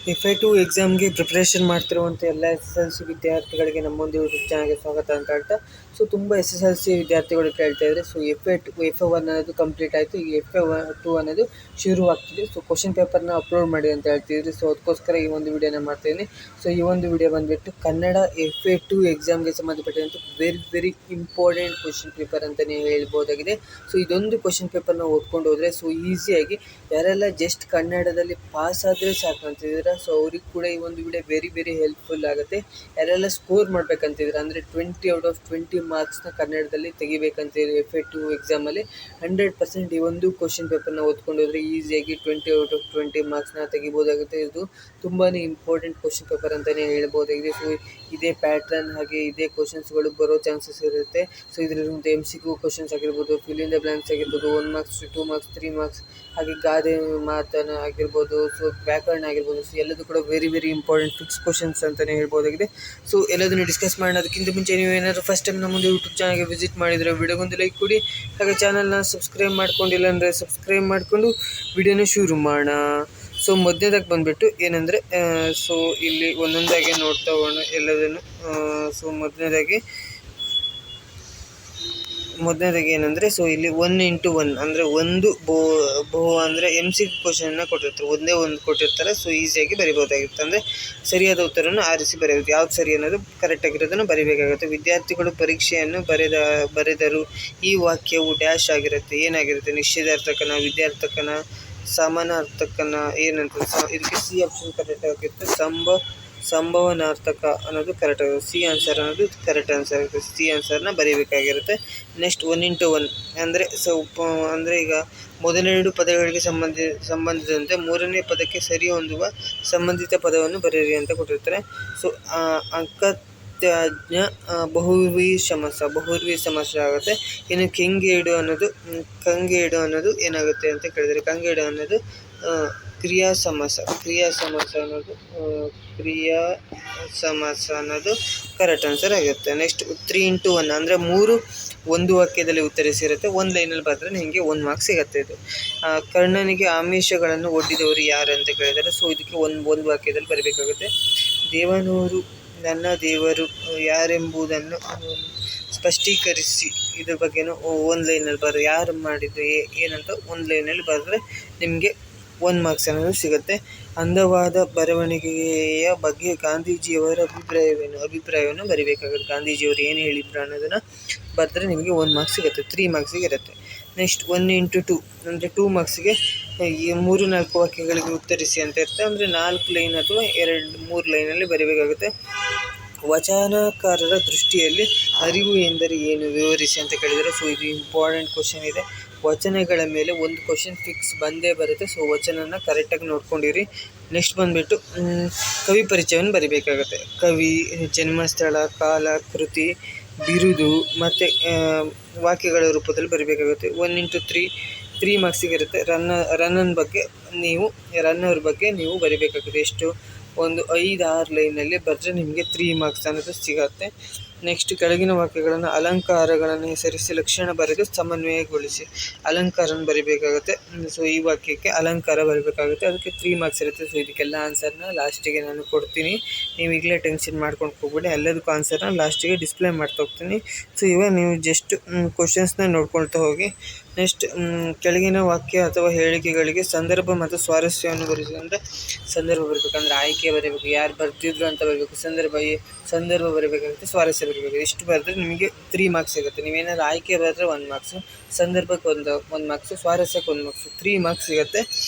FA2 ಎಕ್ಸಾಮ್ಗೆ preparation ಮಾಡ್ತಿರುವಂಥ ಎಲ್ಲ SSLC ವಿದ್ಯಾರ್ಥಿಗಳಿಗೆ ನಮ್ಮೊಂದು ಯೂಟ್ಯೂಬ್ ಚಾನಲ್ಗೆ ಸ್ವಾಗತ ಅಂತ ಹೇಳ್ತಾ, ಸೊ ತುಂಬ SSLC ವಿದ್ಯಾರ್ಥಿಗಳು ಕೇಳ್ತಾ ಇದ್ದಾರೆ. ಸೊ FA1 ಅನ್ನೋದು ಕಂಪ್ಲೀಟ್ ಆಯಿತು, ಈಗ FA2 ಅನ್ನೋದು ಶುರುವಾಗ್ತಿದೆ. ಸೊ ಕ್ವಶನ್ ಪೇಪರ್ನ ಅಪ್ಲೋಡ್ ಮಾಡಿ ಅಂತ ಹೇಳ್ತಿದ್ರಿ. ಸೊ ಅದಕ್ಕೋಸ್ಕರ ಈ ಒಂದು ವಿಡಿಯೋನ ಮಾಡ್ತಾಯಿದ್ದೀನಿ. ಸೊ ಈ ಒಂದು ವಿಡಿಯೋ ಬಂದುಬಿಟ್ಟು ಕನ್ನಡ FA2 ಎಕ್ಸಾಮ್ಗೆ ಸಂಬಂಧಪಟ್ಟಂತೆ ವೆರಿ ಇಂಪಾರ್ಟೆಂಟ್ ಕ್ವಶನ್ ಪೇಪರ್ ಅಂತಲೇ ಹೇಳ್ಬೋದಾಗಿದೆ. ಸೊ ಇದೊಂದು ಕ್ವಶನ್ ಪೇಪರ್ನ ಓದ್ಕೊಂಡು ಹೋದರೆ ಸೊ ಈಸಿಯಾಗಿ ಯಾರೆಲ್ಲ ಜಸ್ಟ್ ಕನ್ನಡದಲ್ಲಿ ಪಾಸ್ ಆದರೆ ಸಾಕು ಅಂತಿದ್ದೀರ, ಸೊ ಅವ್ರಿಗೆ ಕೂಡ ಈ ಒಂದು ವಿಡಿಯೋ ವೆರಿ ಹೆಲ್ಪ್ಫುಲ್ ಆಗುತ್ತೆ. ಯಾರೆಲ್ಲ ಸ್ಕೋರ್ ಮಾಡಬೇಕಂತಿದ್ರೆ ಅಂದರೆ 20/20 ಮಾರ್ಕ್ಸ್ನ ಕನ್ನಡದಲ್ಲಿ ತೆಗಿಬೇಕಂತಿದ್ರೆ FA2 ಎಕ್ಸಾಮಲ್ಲಿ 100% ಈ ಒಂದು ಕ್ವಶನ್ ಪೇಪರ್ನ ಓದ್ಕೊಂಡು ಹೋದರೆ ಈಸಿಯಾಗಿ 20/20 ಮಾರ್ಕ್ಸ್ನ ತೆಗಿಬೋದಾಗುತ್ತೆ. ಇದು ತುಂಬಾ ಇಂಪಾರ್ಟೆಂಟ್ ಕ್ವಶನ್ ಪೇಪರ್ ಅಂತಲೇ ಹೇಳ್ಬೋದಾಗಿದೆ. ಸೊ ಇದೇ ಪ್ಯಾಟ್ರನ್ ಹಾಗೆ ಇದೇ ಕ್ವಶನ್ಸ್ಗಳು ಬರೋ ಚಾನ್ಸಸ್ ಇರುತ್ತೆ. ಸೊ ಇದರಿಂದ MCQ ಕ್ವಶನ್ಸ್ ಆಗಿರ್ಬೋದು, ಫಿಲ್ ಇನ್ ದ ಬ್ಲಾಂಕ್ಸ್ ಆಗಿರ್ಬೋದು, 1 ಮಾರ್ಕ್ಸ್ 2 ಮಾರ್ಕ್ಸ್ 3 ಮಾರ್ಕ್ಸ್, ಹಾಗೆ ಗಾದೆ ಮಾತನ್ನು ಆಗಿರ್ಬೋದು, ಸೊ ವ್ಯಾಕರಣ ಆಗಿರ್ಬೋದು, ಸೊ ಎಲ್ಲದೂ ಕೂಡ ವೆರಿ ಇಂಪಾರ್ಟೆಂಟ್ ಫಿಕ್ಸ್ ಕ್ವಶನ್ಸ್ ಅಂತಲೇ ಹೇಳ್ಬೋದಾಗಿದೆ. ಸೊ ಎಲ್ಲದನ್ನು ಡಿಸ್ಕಸ್ ಮಾಡೋಣ. ಅದಕ್ಕಿಂತ ಮುಂಚೆ ನೀವು ಏನಾದರೂ ಫಸ್ಟ್ ಟೈಮ್ ನಮ್ಮೊಂದು ಯೂಟ್ಯೂಬ್ ಚಾನಲ್ಗೆ ವಿಸಿಟ್ ಮಾಡಿದರೆ ವಿಡಿಯೋಗೊಂದು ಲೈಕ್ ಕೊಡಿ, ಹಾಗೆ ಚಾನಲ್ನ ಸಬ್ಸ್ಕ್ರೈಬ್ ಮಾಡ್ಕೊಂಡಿಲ್ಲ ಅಂದರೆ ಸಬ್ಸ್ಕ್ರೈಬ್ ಮಾಡಿಕೊಂಡು ವಿಡಿಯೋನ ಶುರು ಮಾಡೋಣ. ಸೊ ಮೊದಲನೇದಾಗಿ ಬಂದುಬಿಟ್ಟು ಏನಂದರೆ, ಸೊ ಇಲ್ಲಿ ಒಂದೊಂದಾಗಿ ನೋಡ್ತಾ ಹೋಗೋಣ ಎಲ್ಲದನ್ನು. ಸೊ ಮೊದಲನೇದಾಗಿ ಏನಂದರೆ, ಸೊ ಇಲ್ಲಿ 1x1 ಅಂದರೆ ಒಂದು ಬಹು ಅಂದರೆ MCQ ಕ್ವಶನ್ನ ಕೊಟ್ಟಿರ್ತಾರೆ, ಒಂದೇ ಒಂದು ಕೊಟ್ಟಿರ್ತಾರೆ. ಸೊ ಈಸಿಯಾಗಿ ಬರಿಬೋದಾಗಿರುತ್ತೆ. ಅಂದರೆ ಸರಿಯಾದ ಉತ್ತರವನ್ನು ಆರಿಸಿ ಬರೆಯೋದು, ಯಾವ್ದು ಸರಿ ಅನ್ನೋದು ಕರೆಕ್ಟಾಗಿರೋದನ್ನು ಬರಿಬೇಕಾಗುತ್ತೆ. ವಿದ್ಯಾರ್ಥಿಗಳು ಪರೀಕ್ಷೆಯನ್ನು ಬರೆದರು ಈ ವಾಕ್ಯವು ಡ್ಯಾಶ್ ಆಗಿರುತ್ತೆ, ಏನಾಗಿರುತ್ತೆ, ನಿಶ್ಚಿತಾರ್ಥಕನ, ವಿದ್ಯಾರ್ಥಕನ, ಸಮಾನಾರ್ಥಕನ, ಏನಂತ ಇದಕ್ಕೆ C ಆಪ್ಷನ್ ಕರೆಕ್ಟ್ ಆಗಿರುತ್ತೆ. ಸಂಭವನಾರ್ಥಕ ಅನ್ನೋದು ಕರೆಕ್ಟ್ ಆಗುತ್ತೆ. C ಆನ್ಸರ್ ಅನ್ನೋದು ಕರೆಕ್ಟ್ ಆನ್ಸರ್ ಆಗುತ್ತೆ. C ಆನ್ಸರ್ನ ಬರೀಬೇಕಾಗಿರುತ್ತೆ. ನೆಕ್ಸ್ಟ್ 1x1 ಅಂದರೆ ಅಂದರೆ ಈಗ ಮೊದಲೆರಡು ಪದಗಳಿಗೆ ಸಂಬಂಧಿಸಿದಂತೆ ಮೂರನೇ ಪದಕ್ಕೆ ಸರಿ ಹೊಂದುವ ಸಂಬಂಧಿತ ಪದವನ್ನು ಬರೆಯಿರಿ ಅಂತ ಕೊಟ್ಟಿರ್ತಾರೆ. ಸೊ ಅಂಕತ್ಯಾಜ್ಞ ಬಹುರ್ವಿ ಸಮಾಸ ಆಗುತ್ತೆ. ಇನ್ನು ಕಂಗೇಡು ಅನ್ನೋದು ಏನಾಗುತ್ತೆ ಅಂತ ಕೇಳಿದರೆ, ಕಂಗೇಡು ಅನ್ನೋದು ಕ್ರಿಯಾ ಸಮಾಸ ಅನ್ನೋದು ಕರೆಕ್ಟ್ ಆನ್ಸರ್ ಆಗಿರುತ್ತೆ. ನೆಕ್ಸ್ಟ್ 3x1 ಅಂದರೆ 3 ಒಂದು ವಾಕ್ಯದಲ್ಲಿ ಉತ್ತರಿಸಿರುತ್ತೆ, ಒಂದು ಲೈನಲ್ಲಿ ಬರೆದ್ರೆ ನಿಮಗೆ 1 ಮಾರ್ಕ್ಸ್ ಸಿಗುತ್ತೆ. ಇದು ಕರ್ಣನಿಗೆ ಆಮಿಷಗಳನ್ನು ಒಡ್ಡಿದವರು ಯಾರು ಅಂತ ಕೇಳಿದರೆ, ಸೊ ಇದಕ್ಕೆ ಒಂದು ವಾಕ್ಯದಲ್ಲಿ ಬರಬೇಕಾಗುತ್ತೆ. ದೇವನೂರು ನನ್ನ ದೇವರು ಯಾರೆಂಬುದನ್ನು ಸ್ಪಷ್ಟೀಕರಿಸಿ, ಇದ್ರ ಬಗ್ಗೆನೂ ಒಂದು ಲೈನಲ್ಲಿ ಯಾರು ಮಾಡಿದ್ದು ಏನಂತ ಒಂದು ಲೈನಲ್ಲಿ ಬರೆದ್ರೆ ನಿಮಗೆ 1 ಮಾರ್ಕ್ಸ್ ಅನ್ನೋದು ಸಿಗುತ್ತೆ. ಅಂದವಾದ ಬರವಣಿಗೆಯ ಬಗ್ಗೆ ಗಾಂಧೀಜಿಯವರ ಅಭಿಪ್ರಾಯವನ್ನು ಬರೀಬೇಕಾಗುತ್ತೆ. ಗಾಂಧೀಜಿಯವರು ಏನು ಹೇಳಿದ್ರು ಅನ್ನೋದನ್ನು ಬರೆದ್ರೆ ನಿಮಗೆ 1 ಮಾರ್ಕ್ಸ್ ಸಿಗುತ್ತೆ, 3 ಮಾರ್ಕ್ಸಿಗೆ ಇರುತ್ತೆ. ನೆಕ್ಸ್ಟ್ 1x2 ಅಂದರೆ 2 ಮಾರ್ಕ್ಸಿಗೆ 3-4 ವಾಕ್ಯಗಳಿಗೆ ಉತ್ತರಿಸಿ ಅಂತ ಇರುತ್ತೆ. ಅಂದರೆ 4 ಲೈನ್ ಅಥವಾ 2-3 ಲೈನಲ್ಲಿ ಬರೀಬೇಕಾಗುತ್ತೆ. ವಚನಕಾರರ ದೃಷ್ಟಿಯಲ್ಲಿ ಅರಿವು ಎಂದರೆ ಏನು ವಿವರಿಸಿ ಅಂತ ಕೇಳಿದರೆ, ಸೊ ಇದು ಇಂಪಾರ್ಟೆಂಟ್ ಕ್ವಶನ್ ಇದೆ. ವಚನಗಳ ಮೇಲೆ ಒಂದು ಕ್ವಶನ್ ಫಿಕ್ಸ್ ಬಂದೇ ಬರುತ್ತೆ. ಸೊ ವಚನನ ಕರೆಕ್ಟಾಗಿ ನೋಡ್ಕೊಂಡಿರಿ. ನೆಕ್ಸ್ಟ್ ಬಂದುಬಿಟ್ಟು ಕವಿ ಪರಿಚಯವನ್ನು ಬರೀಬೇಕಾಗುತ್ತೆ. ಕವಿ, ಜನ್ಮಸ್ಥಳ, ಕಾಲ, ಕೃತಿ, ಬಿರುದು ಮತ್ತು ವಾಕ್ಯಗಳ ರೂಪದಲ್ಲಿ ಬರೀಬೇಕಾಗುತ್ತೆ. 1x3 ಮಾರ್ಕ್ಸಿಗೆ ಇರುತ್ತೆ. ರನ್ನರ್ ಬಗ್ಗೆ ನೀವು ಬರೀಬೇಕಾಗುತ್ತೆ. ಎಷ್ಟು ಒಂದು 5-6 ಲೈನಲ್ಲಿ ಬರೆದ್ರೆ ನಿಮಗೆ 3 ಮಾರ್ಕ್ಸ್ ಅನ್ನೋದು ಸಿಗುತ್ತೆ. ನೆಕ್ಸ್ಟ್ ಕೆಳಗಿನ ವಾಕ್ಯಗಳನ್ನು ಅಲಂಕಾರಗಳನ್ನು ಹೆಸರಿಸಿ ಲಕ್ಷಣ ಬರೆದು ಸಮನ್ವಯಗೊಳಿಸಿ, ಅಲಂಕಾರನ ಬರೀಬೇಕಾಗುತ್ತೆ. ಸೊ ಈ ವಾಕ್ಯಕ್ಕೆ ಅಲಂಕಾರ ಬರೀಬೇಕಾಗುತ್ತೆ, ಅದಕ್ಕೆ 3 ಮಾರ್ಕ್ಸ್ ಇರುತ್ತೆ. ಸೊ ಇದಕ್ಕೆಲ್ಲ ಆನ್ಸರ್ನ ಲಾಸ್ಟಿಗೆ ನಾನು ಕೊಡ್ತೀನಿ, ನೀವು ಈಗಲೇ ಟೆನ್ಷನ್ ಮಾಡ್ಕೊಂಡು ಹೋಗ್ಬಿಡಿ. ಎಲ್ಲದಕ್ಕೂ ಆನ್ಸರ್ನ ಲಾಸ್ಟಿಗೆ ಡಿಸ್ಪ್ಲೇ ಮಾಡ್ತಾ ಹೋಗ್ತೀನಿ. ಸೊ ಇವಾಗ ನೀವು ಜಸ್ಟ್ ಕ್ವಶನ್ಸ್ನ ನೋಡ್ಕೊಳ್ತಾ ಹೋಗಿ. ನೆಕ್ಸ್ಟ್ ಕೆಳಗಿನ ವಾಕ್ಯ ಅಥವಾ ಹೇಳಿಕೆಗಳಿಗೆ ಸಂದರ್ಭ ಮತ್ತು ಸ್ವಾರಸ್ಯವನ್ನು ಬರೆಸಿ. ಅಂದರೆ ಸಂದರ್ಭ ಬರಬೇಕಂದ್ರೆ ಆಯ್ಕೆ ಬರೀಬೇಕು, ಯಾರು ಬರ್ತಿದ್ರು ಅಂತ ಬರಬೇಕು, ಸಂದರ್ಭ ಬರೀಬೇಕಾಗುತ್ತೆ, ಸ್ವಾರಸ್ಯ ಬರೀಬೇಕು. ಇಷ್ಟು ಬರೆದ್ರೆ ನಿಮಗೆ 3 ಮಾರ್ಕ್ಸ್ ಸಿಗುತ್ತೆ. ನೀವೇನಾದ್ರು ಆಯ್ಕೆ ಬರೆದ್ರೆ 1 ಮಾರ್ಕ್ಸು, ಸಂದರ್ಭಕ್ಕೆ ಒಂದು ಮಾರ್ಕ್ಸು, ಸ್ವಾರಸ್ಯಕ್ಕೆ 1 ಮಾರ್ಕ್ಸು, 3 ಮಾರ್ಕ್ಸ್ ಸಿಗುತ್ತೆ.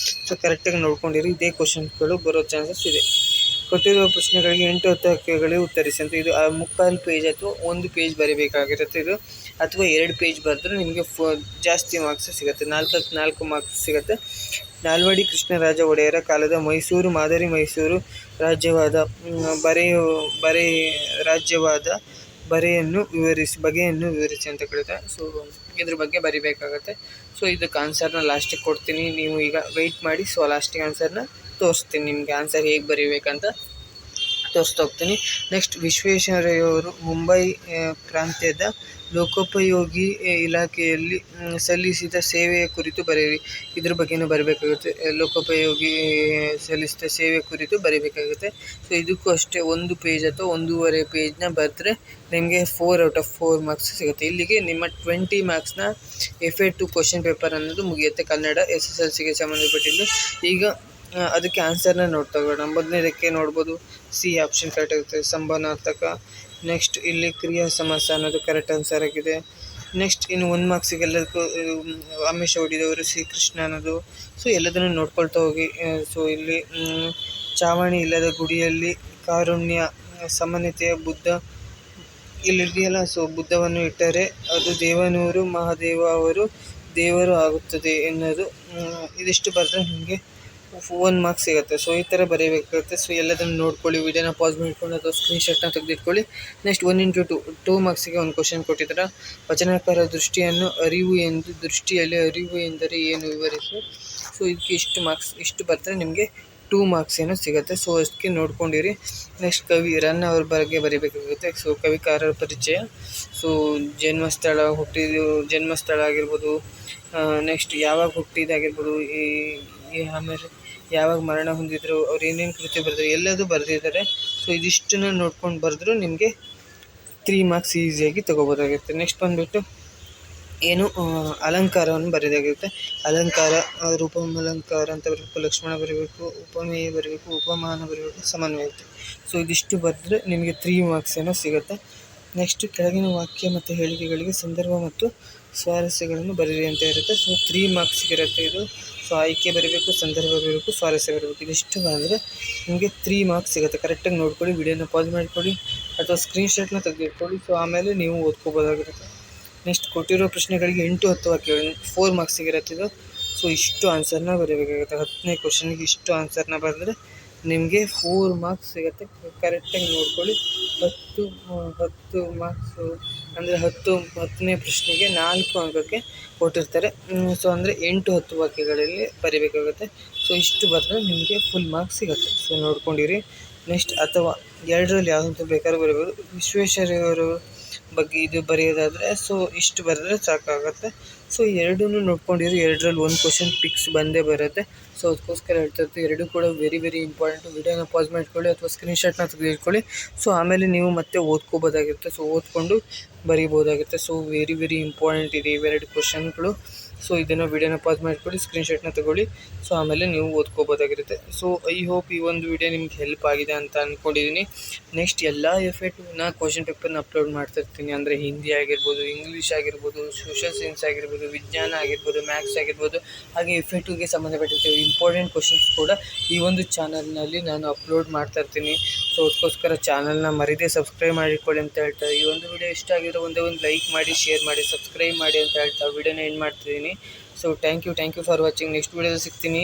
ಸೊ ಕರೆಕ್ಟಾಗಿ ನೋಡ್ಕೊಂಡಿರಿ. ಇದೇ ಕ್ವಶನ್ಸ್ಗಳು ಬರೋ ಚಾನ್ಸಸ್ ಇದೆ. ಕೊಟ್ಟಿರುವ ಪ್ರಶ್ನೆಗಳಿಗೆ 8-10 ವಾಕ್ಯಗಳಿಗೆ ಉತ್ತರಿಸಿ ಅಂತ. ಇದು 3/4 ಪೇಜ್ ಅಥವಾ 1 ಪೇಜ್ ಬರೀಬೇಕಾಗಿರುತ್ತೆ. ಇದು ಅಥವಾ 2 ಪೇಜ್ ಬರೆದ್ರೆ ನಿಮಗೆ ಜಾಸ್ತಿ ಮಾರ್ಕ್ಸ್ ಸಿಗುತ್ತೆ, 4 ಮಾರ್ಕ್ಸ್ ಸಿಗುತ್ತೆ. ನಾಲ್ವಡಿ ಕೃಷ್ಣರಾಜ ಒಡೆಯರ ಕಾಲದ ಮೈಸೂರು ಮಾದರಿ ಮೈಸೂರು ರಾಜ್ಯವಾದ ಬಗೆಯನ್ನು ವಿವರಿಸಿ ಅಂತ ಕೇಳಿದೆ. ಸೊ ಇದ್ರ ಬಗ್ಗೆ ಬರಿಬೇಕಾಗತ್ತೆ. ಸೊ ಇದಕ್ಕೆ ಆನ್ಸರ್ನ ಲಾಸ್ಟಿಗೆ ಕೊಡ್ತೀನಿ, ನೀವು ಈಗ ವೆಯ್ಟ್ ಮಾಡಿ. ಸೊ ಲಾಸ್ಟಿಗೆ ಆನ್ಸರ್ನ ತೋರಿಸ್ತೀನಿ ನಿಮಗೆ, ಆನ್ಸರ್ ಹೇಗೆ ಬರೀಬೇಕಂತ. ತೋರಿಸ್ತಾ ಹೋಗ್ತೀನಿ. ನೆಕ್ಸ್ಟ್ ವಿಶ್ವೇಶ್ವರಯ್ಯವರು ಮುಂಬೈ ಪ್ರಾಂತ್ಯದ ಲೋಕೋಪಯೋಗಿ ಇಲಾಖೆಯಲ್ಲಿ ಸಲ್ಲಿಸಿದ ಸೇವೆಯ ಕುರಿತು ಬರೆಯಿರಿ. ಇದ್ರ ಬಗ್ಗೆನೂ ಬರೀಬೇಕಾಗುತ್ತೆ. ಲೋಕೋಪಯೋಗಿ ಸಲ್ಲಿಸಿದ ಸೇವೆ ಕುರಿತು ಬರೀಬೇಕಾಗುತ್ತೆ. ಸೊ ಇದಕ್ಕೂ ಅಷ್ಟೇ 1 ಪೇಜ್ ಅಥವಾ 1.5 ಪೇಜ್ನ ಬರೆದ್ರೆ ನಿಮಗೆ 4/4 ಮಾರ್ಕ್ಸ್ ಸಿಗುತ್ತೆ. ಇಲ್ಲಿಗೆ ನಿಮ್ಮ 20 ಮಾರ್ಕ್ಸ್ನ FA2 ಕ್ವಶನ್ ಪೇಪರ್ ಅನ್ನೋದು ಮುಗಿಯುತ್ತೆ, ಕನ್ನಡ SSLCಗೆ ಸಂಬಂಧಪಟ್ಟಿದ್ದು. ಈಗ ಅದಕ್ಕೆ ಆನ್ಸರ್ನ ನೋಡ್ತಗೋಣ. ಮೊದಲನೇದಕ್ಕೆ ನೋಡ್ಬೋದು, ಸಿ ಆಪ್ಷನ್ ಕರೆಕ್ಟ್ ಆಗುತ್ತೆ, ಸಂಭಾನಾರ್ಥಕ. ನೆಕ್ಸ್ಟ್ ಇಲ್ಲಿ ಕ್ರಿಯಾ ಸಮಾಸ ಅನ್ನೋದು ಕರೆಕ್ಟ್ ಆನ್ಸರ್ ಆಗಿದೆ. ನೆಕ್ಸ್ಟ್ ಇನ್ನು 1 ಮಾರ್ಕ್ಸಿಗೆಲ್ಲದಕ್ಕೂ ಆಮಿಷ ಹೊಡಿದವರು ಶ್ರೀಕೃಷ್ಣ ಅನ್ನೋದು. ಸೊ ಎಲ್ಲದನ್ನು ನೋಡ್ಕೊಳ್ತಾ ಹೋಗಿ. ಸೊ ಇಲ್ಲಿ ಚಾವಣಿ ಇಲ್ಲದ ಗುಡಿಯಲ್ಲಿ ಕಾರುಣ್ಯ ಸಮನ್ವತೆಯ ಬುದ್ಧ ಇಲ್ಲಿದೆಯಲ್ಲ. ಸೊ ಬುದ್ಧವನ್ನು ಇಟ್ಟರೆ ಅದು ದೇವನೂರು ಮಹಾದೇವ ಅವರು ದೇವರು ಆಗುತ್ತದೆ ಎನ್ನುವುದು. ಇದಿಷ್ಟು ಬರೆದ್ರೆ ನಿಮಗೆ 1 ಮಾರ್ಕ್ಸ್ ಸಿಗುತ್ತೆ. ಸೊ ಈ ಥರ ಬರೀಬೇಕಾಗುತ್ತೆ. ಸೊ ಎಲ್ಲದನ್ನು ನೋಡ್ಕೊಳ್ಳಿ, ವಿಡಿಯೋನ ಪಾಸ್ ಮಾಡ್ಕೊಂಡು ಅಥವಾ ಸ್ಕ್ರೀನ್ಶಾಟ್ನ ತೆಗೆದಿಟ್ಕೊಳ್ಳಿ. ನೆಕ್ಸ್ಟ್ 1x2 ಮಾರ್ಕ್ಸಿಗೆ ಒಂದು ಕ್ವಶನ್ ಕೊಟ್ಟಿದ್ದಾರೆ. ವಚನಕಾರ ದೃಷ್ಟಿಯನ್ನು ಅರಿವು ಎಂದು, ದೃಷ್ಟಿಯಲ್ಲಿ ಅರಿವು ಎಂದರೆ ಏನು ವಿವರಿಸಿ. ಸೊ ಇದಕ್ಕೆ ಇಷ್ಟು ಮಾರ್ಕ್ಸ್, ಇಷ್ಟು ಬರೆದ್ರೆ ನಿಮಗೆ 2 ಮಾರ್ಕ್ಸ್ ಏನೋ ಸಿಗುತ್ತೆ. ಸೊ ಅದಕ್ಕೆ ನೋಡ್ಕೊಂಡಿರಿ. ನೆಕ್ಸ್ಟ್ ಕವಿ ರನ್ನ ಅವ್ರ ಬಗ್ಗೆ ಬರೀಬೇಕಾಗುತ್ತೆ. ಸೊ ಕವಿಕಾರರ ಪರಿಚಯ, ಸೊ ಜನ್ಮಸ್ಥಳ, ಜನ್ಮಸ್ಥಳ ಆಗಿರ್ಬೋದು, ನೆಕ್ಸ್ಟ್ ಯಾವಾಗ ಹುಟ್ಟಿದಾಗಿರ್ಬೋದು, ಆಮೇಲೆ ಯಾವಾಗ ಮರಣ ಹೊಂದಿದ್ರು, ಅವ್ರು ಏನೇನು ಕೃತಿ ಬರೆದ್ರು ಎಲ್ಲದೂ ಬರೆದಿದ್ದಾರೆ. ಸೊ ಇದಿಷ್ಟನ್ನು ನೋಡ್ಕೊಂಡು ಬರೆದ್ರು ನಿಮಗೆ 3 ಮಾರ್ಕ್ಸ್ ಈಸಿಯಾಗಿ ತೊಗೋಬೋದಾಗಿರುತ್ತೆ. ನೆಕ್ಸ್ಟ್ ಬಂದುಬಿಟ್ಟು ಏನು ಅಲಂಕಾರವನ್ನು ಬರೆಯೋದಾಗಿರುತ್ತೆ. ಅಲಂಕಾರ, ರೂಪಮಲಂಕಾರ ಅಂತ ಬರಬೇಕು, ಲಕ್ಷ್ಮಣ ಬರೀಬೇಕು, ಉಪಮೇಯ ಬರೀಬೇಕು, ಉಪಮಾನ ಬರೀಬೇಕು, ಸಮನ್ವಯತೆ. ಸೊ ಇದಿಷ್ಟು ಬರೆದ್ರೆ ನಿಮಗೆ 3 ಮಾರ್ಕ್ಸ್ ಏನೋ ಸಿಗುತ್ತೆ. ನೆಕ್ಸ್ಟ್ ಕೆಳಗಿನ ವಾಕ್ಯ ಮತ್ತು ಹೇಳಿಕೆಗಳಿಗೆ ಸಂದರ್ಭ ಮತ್ತು ಸ್ವಾರಸ್ಯಗಳನ್ನು ಬರೀರಿ ಅಂತ ಇರುತ್ತೆ. ಸೊ 3 ಮಾರ್ಕ್ಸಿಗಿರುತ್ತೆ ಇದು. ಸೊ ಆಯ್ಕೆ ಬರೀಬೇಕು, ಸಂದರ್ಭ ಬರೀಬೇಕು, ಸ್ವಾರಸ್ಯ ಬರೀಬೇಕು. ಇದಿಷ್ಟು ಬರೆದ್ರೆ ನಿಮಗೆ 3 ಮಾರ್ಕ್ಸ್ ಸಿಗುತ್ತೆ. ಕರೆಕ್ಟಾಗಿ ನೋಡ್ಕೊಳ್ಳಿ, ವಿಡಿಯೋನ ಪಾಸ್ ಮಾಡಿಕೊಳ್ಳಿ ಅಥವಾ ಸ್ಕ್ರೀನ್ಶಾಟ್ನ ತೆಗೆದಿಟ್ಕೊಳ್ಳಿ. ಸೊ ಆಮೇಲೆ ನೀವು ಓದ್ಕೋಬೋದಾಗಿರುತ್ತೆ. ನೆಕ್ಸ್ಟ್ ಕೊಟ್ಟಿರೋ ಪ್ರಶ್ನೆಗಳಿಗೆ 8-10 ವಾಕ್ಯಗಳು 4 ಮಾರ್ಕ್ಸಿಗಿರುತ್ತೆ ಇದು. ಸೊ ಇಷ್ಟು ಆನ್ಸರ್ನ ಬರೀಬೇಕಾಗುತ್ತೆ. 10ನೇ ಕ್ವಶನ್ಗೆ ಇಷ್ಟು ಆನ್ಸರ್ನ ಬರೆದ್ರೆ ನಿಮಗೆ 4 ಮಾರ್ಕ್ಸ್ ಸಿಗುತ್ತೆ. ಕರೆಕ್ಟಾಗಿ ನೋಡ್ಕೊಳ್ಳಿ. 10 ಮಾರ್ಕ್ಸು ಅಂದರೆ 10ನೇ ಪ್ರಶ್ನೆಗೆ 4 ಅಂಕಕ್ಕೆ ಕೊಟ್ಟಿರ್ತಾರೆ. ಸೊ ಅಂದರೆ 8-10 ವಾಕ್ಯಗಳಲ್ಲಿ ಬರೀಬೇಕಾಗುತ್ತೆ. ಸೊ ಇಷ್ಟು ಬರೆದ್ರೆ ನಿಮಗೆ ಫುಲ್ ಮಾರ್ಕ್ಸ್ ಸಿಗುತ್ತೆ. ಸೊ ನೋಡ್ಕೊಂಡಿರಿ. ನೆಕ್ಸ್ಟ್ ಅಥವಾ 2ರಲ್ಲಿ ಯಾವುದಂತ ಬೇಕಾದ್ರೂ ಬರೀಬೋದು. ವಿಶ್ವೇಶ್ವರಯ್ಯವರು ಬಗ್ಗೆ ಇದು ಬರೆಯೋದಾದರೆ ಸೊ ಇಷ್ಟು ಬರೆದ್ರೆ ಸಾಕಾಗುತ್ತೆ. ಸೊ 2 ನೋಡ್ಕೊಂಡಿರಿ. 2ರಲ್ಲಿ 1 ಕ್ವಶನ್ ಫಿಕ್ಸ್ ಬಂದೇ ಬರುತ್ತೆ. ಸೊ ಅದಕ್ಕೋಸ್ಕರ ಹೇಳ್ತಿರ್ತೀವಿ, 2 ಕೂಡ ವೆರಿ ಇಂಪಾರ್ಟೆಂಟು. ವಿಡಿಯೋನ ಪಾಸ್ ಮಾಡ್ಕೊಳ್ಳಿ ಅಥವಾ ಸ್ಕ್ರೀನ್ಶಾಟ್ನ ತೆಗೆದಿಟ್ಕೊಳ್ಳಿ. ಸೊ ಆಮೇಲೆ ನೀವು ಮತ್ತೆ ಓದ್ಕೋಬೋದಾಗಿರುತ್ತೆ. ಸೊ ಓದ್ಕೊಂಡು ಬರೀಬೋದಾಗಿರುತ್ತೆ. ಸೊ ವೆರಿ ಇಂಪಾರ್ಟೆಂಟ್ ಇದೆ ಇವೆರಡು ಕ್ವಶನ್ಗಳು. ಸೊ ಇದನ್ನು ವಿಡಿಯೋನ ಪಾಸ್ ಮಾಡ್ಕೊಳ್ಳಿ, ಸ್ಕ್ರೀನ್ಶಾಟ್ನ ತಗೊಳ್ಳಿ. ಸೊ ಆಮೇಲೆ ನೀವು ಓದ್ಕೋಬೋದಾಗಿರುತ್ತೆ. ಸೊ ಐ ಹೋಪ್ ಈ ಒಂದು ವಿಡಿಯೋ ನಿಮ್ಗೆ ಹೆಲ್ಪ್ ಆಗಿದೆ ಅಂತ ಅಂದ್ಕೊಂಡಿದ್ದೀನಿ. ನೆಕ್ಸ್ಟ್ ಎಲ್ಲ FA2ನ ಕ್ವಶನ್ ಪೇಪರ್ನ ಅಪ್ಲೋಡ್ ಮಾಡ್ತಿರ್ತೀನಿ. ಅಂದರೆ ಹಿಂದಿ ಆಗಿರ್ಬೋದು, ಇಂಗ್ಲೀಷ್ ಆಗಿರ್ಬೋದು, ಸೋಷಿಯಲ್ ಸೈನ್ಸ್ ಆಗಿರ್ಬೋದು, ವಿಜ್ಞಾನ ಆಗಿರ್ಬೋದು, ಮ್ಯಾಥ್ಸ್ ಆಗಿರ್ಬೋದು, ಹಾಗೆ FA2ಗೆ ಸಂಬಂಧಪಟ್ಟಿರ್ತೀವಿ ಇಂಪಾರ್ಟೆಂಟ್ ಕ್ವಶನ್ಸ್ ಕೂಡ ಈ ಒಂದು ಚಾನಲ್ನಲ್ಲಿ ನಾನು ಅಪ್ಲೋಡ್ ಮಾಡ್ತಾಯಿರ್ತೀನಿ. ಸೊ ಅದಕ್ಕೋಸ್ಕರ ಚಾನಲ್ನ ಮರೀದೇ ಸಬ್ಸ್ಕ್ರೈಬ್ ಮಾಡಿಕೊಳ್ಳಿ ಅಂತ ಹೇಳ್ತಾ, ಈ ಒಂದು ವಿಡಿಯೋ ಇಷ್ಟ ಆಗಿರೋ ಒಂದೇ ಒಂದು ಲೈಕ್ ಮಾಡಿ, ಶೇರ್ ಮಾಡಿ, ಸಬ್ಸ್ಕ್ರೈಬ್ ಮಾಡಿ ಅಂತ ಹೇಳ್ತಾ ವಿಡಿಯೋನ ಎಂಡ್ ಮಾಡ್ತಿದ್ದೀನಿ. So thank you for watching. Next ವಿಡಿಯೋದಲ್ಲಿ ಸಿಗ್ತೀನಿ.